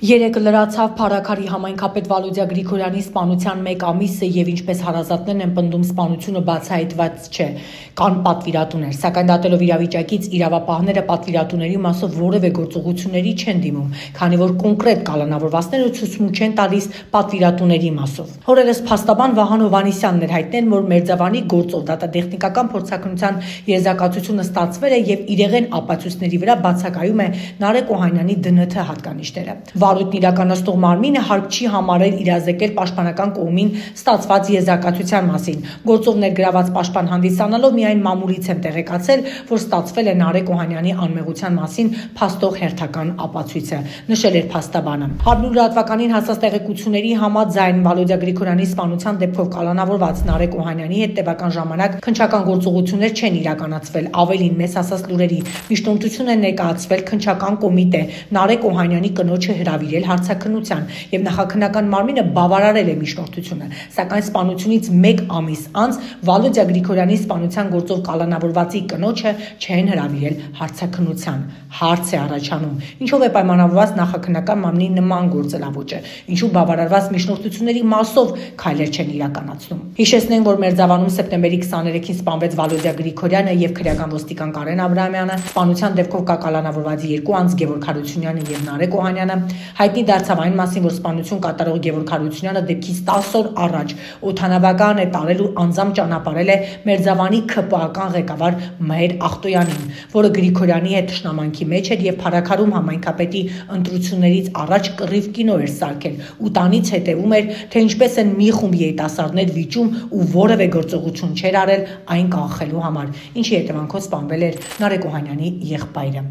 Երեկ լրացավ Փարաքարի համայնքապետ Վալոդյա Գրիգորյանի սպանության 1 ամիսը եւ ինչպես հարազատներն են պնդում, սպանությունը բացահայտված չէ, կան պատվիրատուներ, սակայն դատելով իրավիճակից իրավապահները պատվիրատուների մասով որևէ գործողությունների չեն դիմում, քանի որ կոնկրետ կալանավորվածները ցուցմունք չեն տալիս պատվիրատուների մասով։ Օրերս փաստաբան Վահան Հովհաննիսյանն էր հայտնել, որ Մերձավանի գործով դատատեխնիկական փորձաքննության եզրակացությունը ստացվել է եւ իրեղեն ապացույցների վրա բացակայում է Նարեկ Օհանյանի ԴՆԹ հատկանիշները։ Վարույթն իրականացնող մարմինը հարկ չի համարել իրազեկել պաշտպանական կողմին ստացված եզրակացության մասին։ Գործով ներգրաված պաշտպան հանդիսանալով միայն մամուլից եմ տեղեկացել, որ ստացվել է Նարեկ Օհանյանի անմեղության մասին փաստող հերթական ապացույցը, նշել էր փաստաբանը։ Հարբնու լրատվականին հասած տեղեկությունների համաձայն Վալոդյա Գրիգորյանի սպանության դեպքով կալանավորված Նարեկ Օհանյանի հետ տևական ժամանակ քննչական գործողություններ չեն իրականացվել։ Ավելին, մեզ հասած լուրերի միջնորդություն է ներկայացվել քննչական կոմիտե Նարեկ Օհանյանի կնոջը հրավիրել հարցաքննության եւ նախաքննական մարմինը բավարարել է միջնորդությունը, սակայն սպանությունից 1 ամիս անց Վալոդյա Գրիգորյանի սպանության գործով կալանավորվածի կնոջը չեն հրավիրել հարցաքննության։ Հարց է առաջանում, ինչով է պայմանավորված նախաքննական մարմնի նման գործելավոճը, ինչու բավարարված միջնորդությունների մասով քայլեր չեն իրականացնում։ Հիշեցնենք, որ Մերձավանում սեպտեմբերի 23-ին սպանվեց Վալոդյա Գրիգորյանը եւ քրեական ոստիկան Կարեն Աբրահամյանը, սպանության դեպքով կալանավորվածի 2 անձ Գևորգ Հարությունյանը եւ Նարեկ Օհանյանը։ Հայտնի դարձավ այն մասին, որ սպանություն կատարող Գևորգ Հարությունյանը դեպքից 10 օր առաջ օդանավական է տարել ու անձամբ ճանապարհել է Մերձավանի ՔՊԱ-ական ղեկավար Մհեր Ախտոյանին, որը Գրիգորյանի հետ թշնամանքի մեջ էր եւ Փարաքարում համայնքապետի ընտրություններից առաջ կռիվ կինո էր սարքել ու տանից հետևում էր, թե ինչպես են մի խումբ երիտասարդներ վիճում ու որևէ գործողություն չէր արել այն կանխելու համար, ինչի հետևանքով սպանվել էր Նարեկ Օհանյանի եղբայրը։